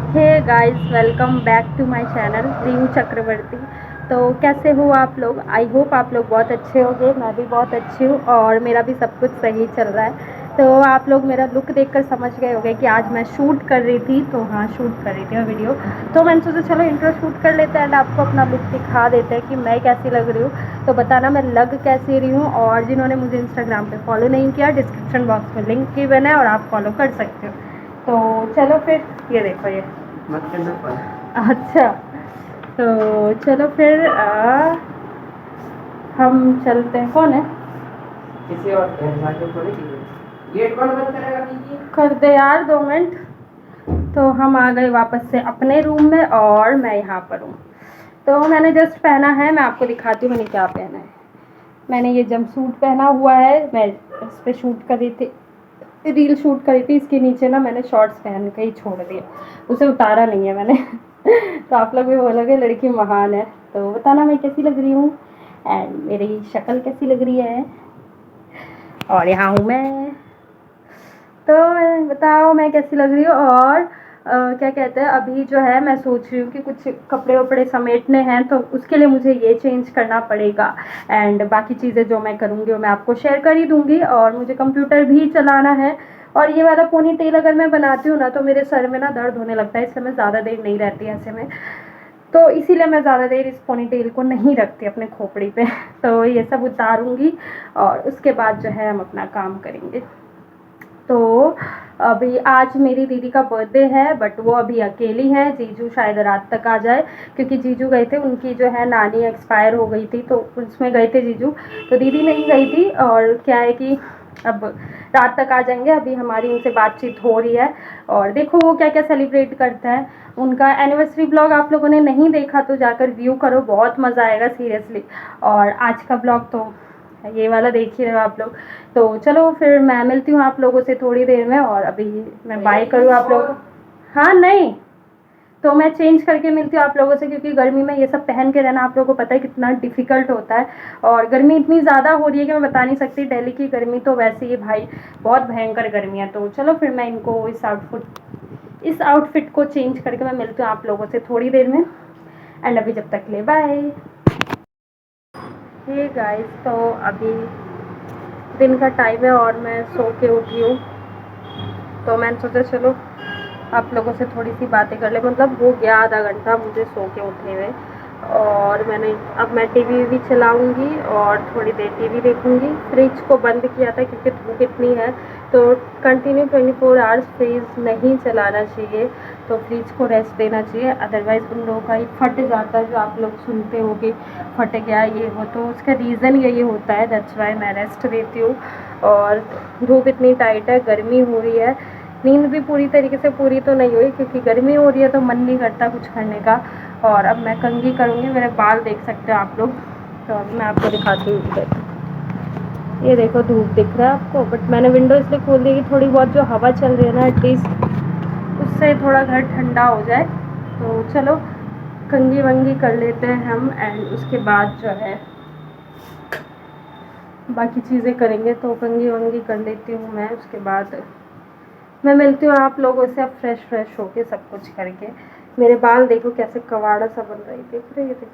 Hey guys, welcome back to my channel Riyu Chakraborty. तो कैसे हो आप लोग? आई होप आप लोग बहुत अच्छे होंगे। मैं भी बहुत अच्छी हूँ और मेरा भी सब कुछ सही चल रहा है। तो आप लोग मेरा लुक देखकर समझ गए होंगे कि आज मैं शूट कर रही थी। तो हाँ, शूट कर रही थी मैं वीडियो। तो मैंने सोचा चलो इंट्रो शूट कर लेते हैं एंड आपको अपना लुक दिखा देते हैं कि मैं कैसी लग रही हूँ। तो बताना मैं लग कैसी रही हूँ। और जिन्होंने मुझे इंस्टाग्राम पर फॉलो नहीं किया, डिस्क्रिप्शन बॉक्स में लिंक गिवन है और आप फॉलो कर सकते हो। तो चलो फिर, ये देखो ये मत करना पड़ा। अच्छा, तो चलो फिर हम चलते हैं। कौन है? किसी और थोड़ी गेट कौन बंद करेगा? कर दे यार, 2 मिनट। तो हम आ गए वापस से अपने रूम में और मैं यहाँ पर हूँ। तो मैंने जस्ट पहना है, मैं आपको दिखाती हूँ मैंने क्या पहना है। मैंने ये जंप सूट पहना हुआ है, मैं इस पर शूट कर रही थी, रील शूट करी थी। इसके नीचे ना मैंने शॉर्ट्स पहन के ही छोड़ दिया, उसे उतारा नहीं है मैंने। तो आप लोग भी बोलोगे लड़की महान है। तो बताना मैं कैसी लग रही हूँ एंड मेरी शक्ल कैसी लग रही है। और यहाँ हूँ मैं। तो बताओ मैं कैसी लग रही हूँ। और क्या कहते हैं, अभी जो है मैं सोच रही हूँ कि कुछ कपड़े वपड़े समेटने हैं, तो उसके लिए मुझे ये चेंज करना पड़ेगा। एंड बाकी चीज़ें जो मैं करूँगी वो मैं आपको शेयर कर ही दूँगी। और मुझे कंप्यूटर भी चलाना है। और ये वाला पोनी टेल अगर मैं बनाती हूँ ना तो मेरे सर में ना दर्द होने लगता है, इसलिए मैं ज़्यादा देर नहीं रहती ऐसे में। तो इसीलिए मैं ज़्यादा देर इस पोनी टेल को नहीं रखती अपने खोपड़ी पे। तो ये सब उतारूँगी और उसके बाद जो है हम अपना काम करेंगे। तो अभी आज मेरी दीदी का बर्थडे है, बट वो अभी अकेली है। जीजू शायद रात तक आ जाए, क्योंकि जीजू गए थे, उनकी जो है नानी एक्सपायर हो गई थी तो उसमें गए थे जीजू। तो दीदी नहीं गई थी। और क्या है कि अब रात तक आ जाएंगे। अभी हमारी उनसे बातचीत हो रही है और देखो वो क्या क्या सेलिब्रेट करता है। उनका एनिवर्सरी ब्लॉग आप लोगों ने नहीं देखा तो जाकर व्यू करो, बहुत मज़ा आएगा सीरियसली। और आज का ब्लॉग तो ये वाला देख ही रहे हो आप लोग। तो चलो फिर मैं मिलती हूँ आप लोगों से थोड़ी देर में। और अभी मैं बाय करूँ आप लोगों को। हाँ नहीं, तो मैं चेंज करके मिलती हूँ आप लोगों से, क्योंकि गर्मी में ये सब पहन के रहना आप लोगों को पता है कितना डिफ़िकल्ट होता है। और गर्मी इतनी ज़्यादा हो रही है कि मैं बता नहीं सकती। दिल्ली की गर्मी तो वैसे ही भाई बहुत भयंकर गर्मी है। तो चलो फिर मैं इनको इस आउटफिट को चेंज करके मैं मिलती हूँ आप लोगों से थोड़ी देर में। एंड अभी जब तक ले बाय। हे गाइस, तो अभी दिन का टाइम है और मैं सो के उठी हूँ। तो मैंने सोचा चलो आप लोगों से थोड़ी सी बातें कर ले। मतलब हो गया आधा घंटा मुझे सो के उठे हुए। और अब मैं टीवी भी चलाऊंगी और थोड़ी देर टीवी देखूंगी। फ्रिज को बंद किया था क्योंकि धूप इतनी है, तो कंटिन्यू 24 आवर्स फ्रिज नहीं चलाना चाहिए। तो फ्रिज को रेस्ट देना चाहिए, अदरवाइज़ उन लोगों का ही फट जाता है, जो आप लोग सुनते हो कि फट गया ये वो। तो उसका रीज़न यही होता है, दैट्स वाई मैं रेस्ट देती हूँ। और धूप इतनी टाइट है, गर्मी हो रही है। नींद भी पूरी तरीके से पूरी तो नहीं हुई, क्योंकि गर्मी हो रही है तो मन नहीं करता कुछ करने का। और अब मैं कंघी करूँगी, मेरे बाल देख सकते हो आप लोग। तो अभी मैं आपको दिखाती हूँ इधर। ये देखो धूप दिख रहा है आपको, बट मैंने विंडो इसलिए खोल दी कि थोड़ी बहुत जो हवा चल रही है ना एटलीस्ट उससे थोड़ा घर ठंडा हो जाए। तो चलो कंघी वंगी कर लेते हैं हम एंड उसके बाद जो है बाकी चीज़ें करेंगे। तो कंघी वंगी कर लेती हूँ मैं, उसके बाद मैं मिलती हूँ आप लोगों से अब फ्रेश फ्रेश होके सब कुछ करके। मेरे बाल देखो कैसे कवाड़ा सा बन रही, देख रहे हैं?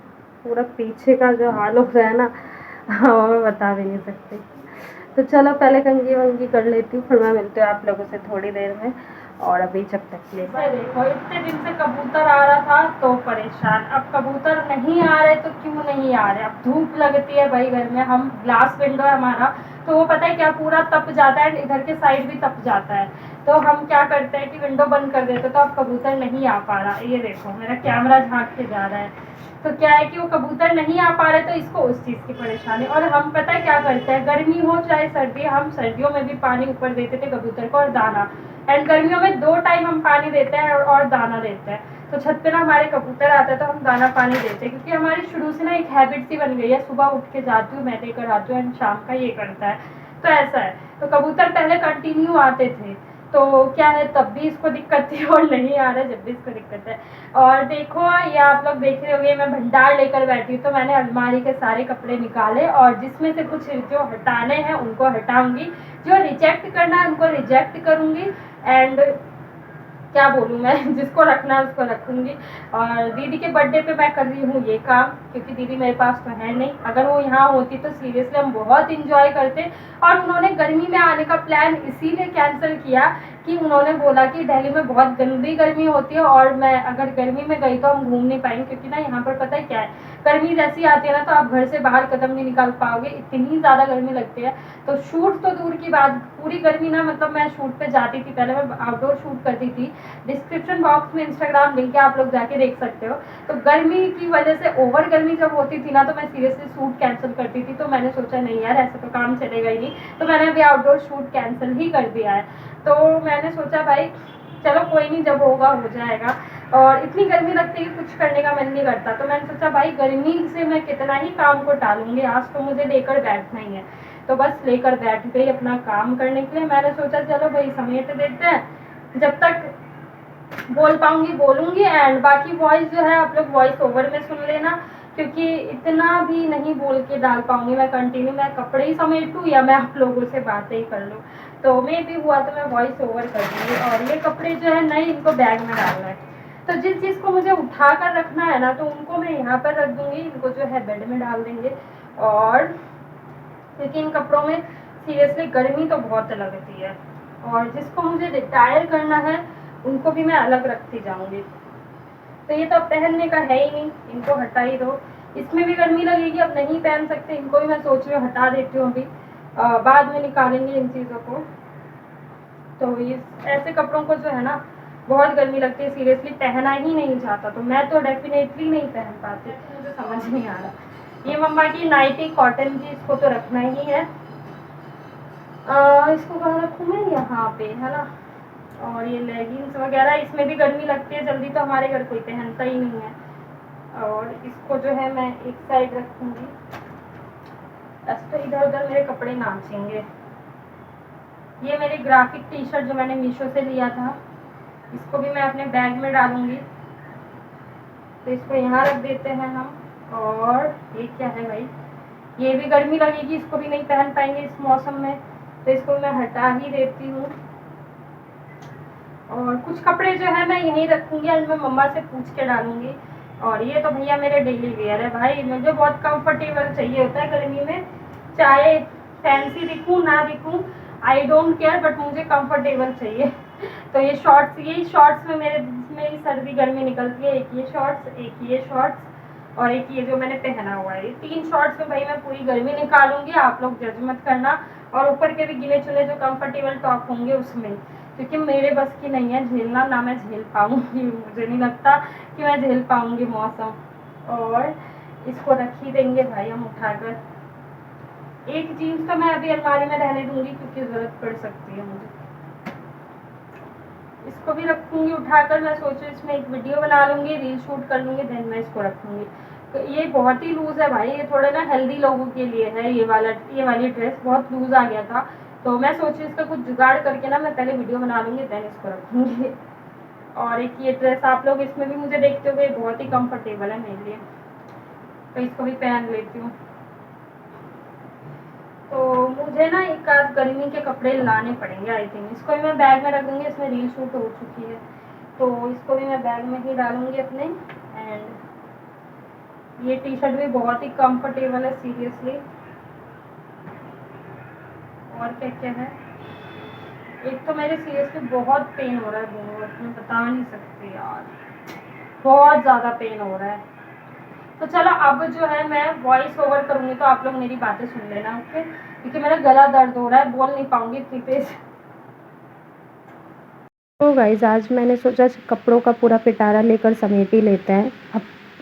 पूरा पीछे का जो हाल हो रहा है ना, हाँ मैं बता भी नहीं सकती। तो चलो पहले कंघी वंगी कर लेती हूँ, फिर मैं मिलती हूँ आप लोगों से थोड़ी देर में। और अभी जब तक ले देखो, इतने दिन से कबूतर आ रहा था तो परेशान, अब कबूतर नहीं आ रहे तो क्यों नहीं आ रहे। अब धूप लगती है भाई घर में, हम ग्लास विंडो है हमारा, तो वो पता है क्या पूरा तप जाता है, इधर के साइड भी तप जाता है। तो हम क्या करते हैं कि विंडो बंद कर देते, तो अब कबूतर नहीं आ पा रहा। ये देखो मेरा कैमरा झांक के जा रहा है। तो क्या है कि वो कबूतर नहीं आ पा रहे, तो इसको उस चीज़ की परेशानी। और हम पता है क्या करते हैं, गर्मी हो चाहे सर्दी, हम सर्दियों में भी पानी ऊपर देते थे कबूतर को और दाना। एंड गर्मियों में 2 टाइम हम पानी देते हैं और दाना देते हैं। तो छत पे ना हमारे कबूतर आता है तो हम दाना पानी देते हैं, क्योंकि हमारी शुरू से ना एक हैबिट सी बन गई है, सुबह उठ के जाती हूँ मैं देकर आती हूँ एंड शाम का ये करता है। तो ऐसा है। तो कबूतर पहले कंटिन्यू आते थे, तो क्या है तब भी इसको दिक्कत थी और नहीं आ रहा जब भी इसको दिक्कत है। और देखो ये आप लोग देख रहे होंगे मैं भंडार लेकर बैठी हूँ, तो मैंने अलमारी के सारे कपड़े निकाले और जिसमें से कुछ जो हटाने हैं उनको हटाऊंगी, जो रिजेक्ट करना है उनको रिजेक्ट करूंगी। एंड क्या बोलूँ मैं, जिसको रखना है उसको रखूँगी। और दीदी के बर्थडे पे मैं कर रही हूँ ये काम, क्योंकि दीदी मेरे पास तो है नहीं। अगर वो यहाँ होती तो सीरियसली हम बहुत इंजॉय करते। और उन्होंने गर्मी में आने का प्लान इसीलिए कैंसिल किया कि उन्होंने बोला कि दिल्ली में बहुत गंदी गर्मी होती है और मैं अगर गर्मी में गई तो हम घूम नहीं पाएंगे, क्योंकि ना यहाँ पर पता है क्या है, गर्मी जैसी आती है ना तो आप घर से बाहर कदम नहीं निकाल पाओगे, इतनी ज़्यादा गर्मी लगती है। तो शूट तो दूर की बात, पूरी गर्मी ना, मतलब मैं शूट पे जाती थी, पहले मैं आउटडोर शूट करती थी। डिस्क्रिप्शन बॉक्स में इंस्टाग्राम लिंक है, आप लोग जाके देख सकते हो। तो गर्मी की वजह से, ओवर गर्मी जब होती थी ना, तो मैं सीरियसली शूट कैंसिल करती थी। तो मैंने सोचा नहीं यार, ऐसे तो काम चलेगा ही नहीं, तो मैंने अभी आउटडोर शूट कैंसिल ही कर दिया है। तो मैंने सोचा भाई चलो कोई नहीं, जब होगा हो जाएगा। और इतनी गर्मी लगती है कि कुछ करने का मन नहीं करता। तो मैंने सोचा भाई गर्मी से मैं कितना ही काम को टालूंगी, आज तो मुझे लेकर बैठना ही है। तो बस लेकर बैठ गई अपना काम करने के लिए। मैंने सोचा चलो भाई समेट देते हैं, जब तक बोल पाऊंगी बोलूंगी। एंड बाकी वॉइस जो है आप लोग वॉइस ओवर में सुन लेना, क्योंकि इतना भी नहीं बोल के डाल पाऊंगी मैं कंटिन्यू। मैं कपड़े ही समेटूँ या मैं आप लोगों से बातें ही कर लूँ, तो मे भी हुआ तो मैं वॉइस ओवर कर दूँगी। और ये कपड़े जो है नए, इनको बैग में डालना है। तो जिस चीज़ को मुझे उठा कर रखना है ना, तो उनको मैं यहाँ पर रख दूँगी, इनको जो है बेड में डाल देंगे। और क्योंकि इन कपड़ों में सीरियसली गर्मी तो बहुत लगती है। और जिसको मुझे रिटायर करना है उनको भी मैं अलग रखती जाऊंगी। तो ये तो अब पहनने का है ही नहीं, इनको हटा ही दो। इसमें भी गर्मी लगेगी, अब नहीं पहन सकते, इनको भी मैं सोच रही हूँ हटा देती हूँ अभी, बाद में निकालेंगे इन चीज़ों को। तो ये ऐसे कपड़ों को जो है ना बहुत गर्मी लगती है, सीरियसली पहना ही नहीं जाता। तो मैं तो डेफिनेटली नहीं पहन पाती, मुझे समझ नहीं आ रहा। ये मम्मा की नाइटी कॉटन की, इसको तो रखना ही है। इसको कहाँ रखूँ मैं, यहाँ पे है ना। और ये लेगिंग्स वगैरह, इसमें भी गर्मी लगती है जल्दी, तो हमारे घर कोई पहनता ही नहीं है। और इसको जो है मैं एक साइड रखूँगी, ऐसे तो इधर उधर मेरे कपड़े नाचेंगे। ये मेरी ग्राफिक टी शर्ट जो मैंने मीशो से लिया था, इसको भी मैं अपने बैग में डालूंगी। तो इसको यहाँ रख देते हैं हम। और ये क्या है भाई, ये भी गर्मी लगेगी, इसको भी नहीं पहन पाएंगे इस मौसम में, तो इसको मैं हटा ही देती हूँ। और कुछ कपड़े जो है मैं यहीं रखूँगी, आज मैं मम्मा से पूछ के डालूँगी। और ये तो भैया मेरे डेली वेयर है भाई, मुझे बहुत कंफर्टेबल चाहिए होता है गर्मी में, चाहे फैंसी दिखूँ ना दिखूँ, आई डोंट केयर, बट मुझे कंफर्टेबल चाहिए। तो ये शॉर्ट्स, यही शॉर्ट्स में मेरी सर्दी गर्मी निकलती है। एक ये शॉर्ट्स, एक ये शॉर्ट्स, और एक ये जो मैंने पहना हुआ है। ये 3 शॉर्ट्स में भाई मैं पूरी गर्मी निकालूंगी, आप लोग जज मत करना। और ऊपर के भी गिने चुने जो कंफर्टेबल टॉप होंगे उसमें, क्योंकि मेरे बस की नहीं है झेलना, ना मैं झेल पाऊंगी, मुझे नहीं लगता कि मैं झेल पाऊंगी मौसम। और इसको रख ही देंगे भाई हम उठाकर। एक जीन्स तो मैं अभी अलमारी में रहने दूंगी, क्योंकि जरूरत पड़ सकती है मुझे। इसको भी रखूंगी उठाकर। मैं सोच रही हूँ इसमें एक वीडियो बना लूंगी, रील शूट कर लूंगी, देन मैं इसको रखूंगी। तो ये बहुत ही लूज है भाई, ये थोड़े ना हेल्दी लोगों के लिए है। ये वाली ड्रेस बहुत लूज आ गया था, तो मैं सोच रही हूँ इसका कुछ जुगाड़ करके ना मैं पहले वीडियो बना लूंगी, देन इसको रखूंगी। और एक ये ड्रेस आप लोग इसमें भी मुझे देखते हुए बहुत ही कंफर्टेबल है मेरे लिए, तो इसको भी पहन लेती हूँ। तो मुझे ना एक आध गर्मी के कपड़े लाने पड़ेंगे आई थिंक। इसको भी मैं बैग में रख दूँगी, इसमें रील शूट हो चुकी है, तो इसको भी मैं बैग में ही डालूँगी अपने। एंड ये टी शर्ट भी बहुत ही कंफर्टेबल है सीरियसली। और क्या क्या है, एक तो मेरे सीरियसली बहुत पेन हो रहा है दोनों, मैं बता नहीं सकती यार, बहुत ज़्यादा पेन हो रहा है। तो चलो अब जो है मैं वॉइस ओवर करूँगी, तो आप लोग मेरी बातें सुन लेना, ओके, क्योंकि मेरा गला दर्द हो रहा है, बोल नहीं पाऊंगी इतनी तेज। तो गाइज आज मैंने सोचा कपड़ों का पूरा पिटारा लेकर समेट ही लेते हैं।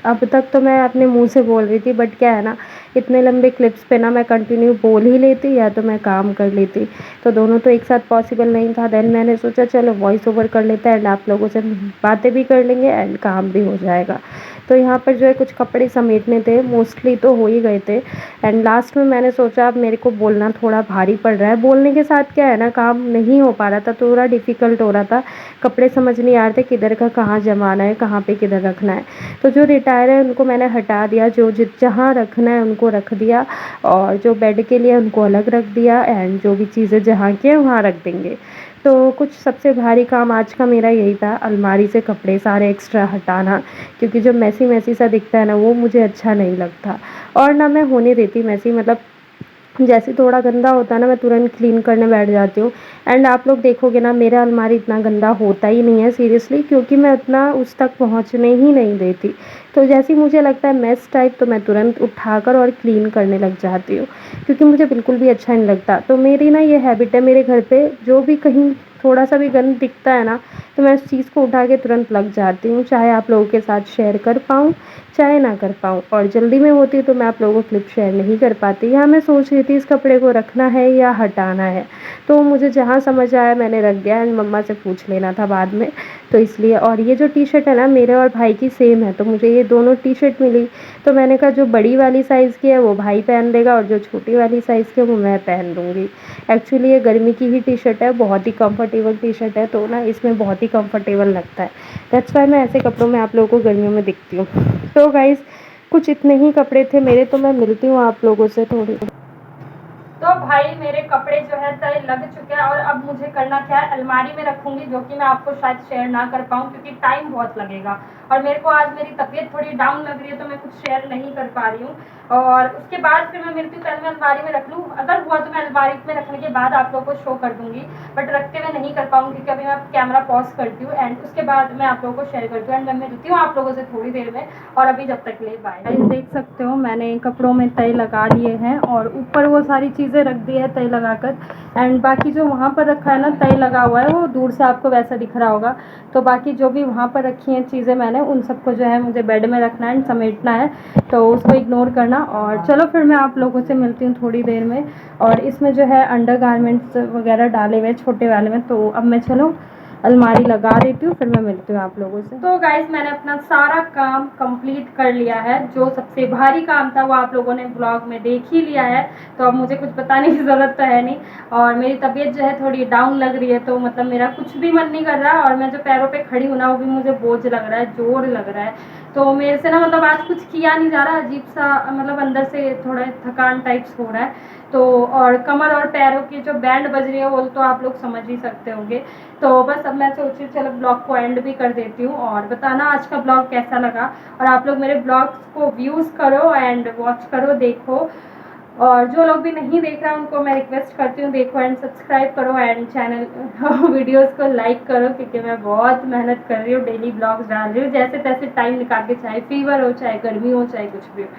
अब तक तो मैं अपने मुंह से बोल रही थी, बट क्या है ना, इतने लंबे क्लिप्स पे ना मैं कंटिन्यू बोल ही लेती या तो मैं काम कर लेती, तो दोनों तो एक साथ पॉसिबल नहीं था। देन मैंने सोचा चलो वॉइस ओवर कर लेते हैं, एंड आप लोगों से बातें भी कर लेंगे एंड काम भी हो जाएगा। तो यहाँ पर जो है कुछ कपड़े समेटने थे, मोस्टली तो हो ही गए थे। एंड लास्ट में मैंने सोचा अब मेरे को बोलना थोड़ा भारी पड़ रहा है, बोलने के साथ क्या है ना, काम नहीं हो पा रहा था, थोड़ा डिफ़िकल्ट हो रहा था, कपड़े समझ नहीं आ रहे थे किधर का कहाँ जमाना है, कहाँ पे किधर रखना है। तो जो रिटायर है उनको मैंने हटा दिया, जो जहाँ रखना है उनको रख दिया, और जो बेड के लिए उनको अलग रख दिया, एंड जो भी चीज़ें जहाँ की है वहाँ रख देंगे। तो कुछ सबसे भारी काम आज का मेरा यही था, अलमारी से कपड़े सारे एक्स्ट्रा हटाना, क्योंकि जो मैसी मैसी सा दिखता है ना वो मुझे अच्छा नहीं लगता। और ना मैं होने देती मैसी, मतलब जैसे थोड़ा गंदा होता है ना मैं तुरंत क्लीन करने बैठ जाती हूँ। एंड आप लोग देखोगे ना मेरा अलमारी इतना गंदा होता ही नहीं है सीरियसली, क्योंकि मैं उतना उस तक पहुँचने ही नहीं देती। तो जैसे ही मुझे लगता है मेस टाइप, तो मैं तुरंत उठाकर और क्लीन करने लग जाती हूँ, क्योंकि मुझे बिल्कुल भी अच्छा नहीं लगता। तो मेरी ना ये हैबिट है, मेरे घर पे जो भी कहीं थोड़ा सा भी गंद दिखता है ना, तो मैं उस चीज़ को उठा के तुरंत लग जाती हूँ, चाहे आप लोगों के साथ शेयर कर पाऊँ चाहे ना कर पाऊँ। और जल्दी में होती तो मैं आप लोगों को क्लिप शेयर नहीं कर पाती। यहाँ मैं सोच रही थी इस कपड़े को रखना है या हटाना है, तो मुझे जहाँ समझ आया मैंने रख दिया, एंड मम्मा से पूछ लेना था बाद में, तो इसलिए। और ये जो टी शर्ट है ना मेरे और भाई की सेम है, तो मुझे ये दोनों टी शर्ट मिली, तो मैंने कहा जो बड़ी वाली साइज़ की है वो भाई पहन लेगा और जो छोटी वाली साइज़ की है वो मैं पहन लूँगी। एक्चुअली ये गर्मी की ही टी शर्ट है, बहुत ही कंफर्टेबल टी शर्ट है, तो ना इसमें बहुत ही कंफर्टेबल लगता है। दैट्स वाई मैं ऐसे कपड़ों में आप लोगों को गर्मियों में दिखती हूँ। तो गाइज़ कुछ इतने ही कपड़े थे मेरे, तो मैं मिलती हूँ आप लोगों से थोड़ी। तो भाई मेरे कपड़े जो है तय लग चुके हैं, और अब मुझे करना क्या है, अलमारी में रखूंगी, जो कि मैं आपको शायद शेयर ना कर पाऊँ क्योंकि टाइम बहुत लगेगा, और मेरे को आज मेरी तबीयत थोड़ी डाउन लग रही है, तो मैं कुछ शेयर नहीं कर पा रही हूँ। और उसके बाद फिर मैं मिलती हूँ, पहले मैं अलमारी में रख लूँ, अगर हुआ तो मैं अलमारी में रखने के बाद आप लोगों को शो कर दूंगी, बट रखते हुए नहीं कर पाऊंगी क्योंकि अभी मैं कैमरा पॉज करती हूँ, एंड उसके बाद मैं आप लोगों को शेयर करती हूँ, एंड मैं मिलती हूँ आप लोगों से थोड़ी देर में। और अभी जब तक के लिए बाय। देख सकते हो मैंने कपड़ों में तय लगा लिए हैं, और ऊपर वो सारी चीज़ें रख दी है तय लगाकर, एंड बाकी जो वहाँ पर रखा है ना तय लगा हुआ है वो दूर से आपको वैसा दिख रहा होगा। तो बाकी जो भी वहाँ पर रखी हैं चीज़ें मैंने, उन सबको जो है मुझे बेड में रखना है, समेटना है, तो उसको इग्नोर करना। और चलो फिर मैं आप लोगों से मिलती हूँ थोड़ी देर में। और इसमें जो है अंडर गारमेंट्स वगैरह डाले हुए छोटे वाले में, तो अब मैं चलो अलमारी लगा देती हूँ, फिर मैं मिलती हूँ आप लोगों से। तो गाइज मैंने अपना सारा काम कंप्लीट कर लिया है, जो सबसे भारी काम था वो आप लोगों ने ब्लॉग में देख ही लिया है, तो अब मुझे कुछ बताने की ज़रूरत तो है नहीं। और मेरी तबीयत जो है थोड़ी डाउन लग रही है, तो मतलब मेरा कुछ भी मन नहीं कर रहा, और मैं जो पैरों पे खड़ी हूँ ना वो भी मुझे बोझ लग रहा है, जोर लग रहा है, तो मेरे से ना मतलब आज कुछ किया नहीं जा रहा, अजीब सा मतलब अंदर से थोड़ा थकान टाइप्स हो रहा है। तो और कमर और पैरों की जो बैंड बज रही है वो तो आप लोग समझ ही सकते होंगे। तो बस अब मैं सोची चलो ब्लॉग को एंड भी कर देती हूँ, और बताना आज का ब्लॉग कैसा लगा, और आप लोग मेरे ब्लॉग्स को व्यूज़ करो एंड वॉच करो, देखो। और जो लोग भी नहीं देख रहा उनको मैं रिक्वेस्ट करती हूँ देखो एंड सब्सक्राइब करो, एंड चैनल वीडियोस को लाइक करो, क्योंकि मैं बहुत मेहनत कर रही हूँ, डेली ब्लॉग्स डाल रही हूँ जैसे तैसे टाइम निकाल के, चाहे फीवर हो चाहे गर्मी हो चाहे कुछ भी हो।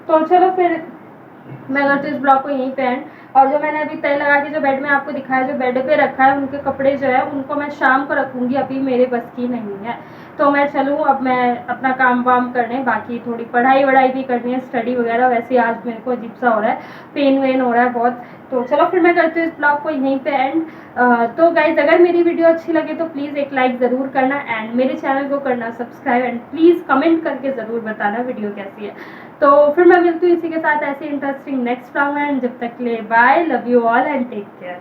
तो चलो फिर मैं करती हूँ इस ब्लॉग को यहीं पे एंड। और जो मैंने अभी तय लगा के जो बेड में आपको दिखाया, जो बेड पे रखा है, उनके कपड़े जो है उनको मैं शाम को रखूँगी, अभी मेरे बस की नहीं है। तो मैं चलूँ अब मैं अपना काम वाम करने, बाकी थोड़ी पढ़ाई वढ़ाई भी करनी है, स्टडी वगैरह। वैसे आज मेरे को अजीब सा हो रहा है, पेन वेन हो रहा है बहुत। तो चलो फिर मैं करती हूँ इस ब्लॉग को यहीं पे एंड। तो गाइज अगर मेरी वीडियो अच्छी लगे तो प्लीज़ एक लाइक ज़रूर करना, एंड मेरे चैनल को करना सब्सक्राइब, एंड प्लीज़ कमेंट करके ज़रूर बताना वीडियो कैसी है। तो फिर मैं मिलती हूँ इसी के साथ ऐसे इंटरेस्टिंग नेक्स्ट ब्लॉग में, एंड जब तक के लिए bye, love you all and take care.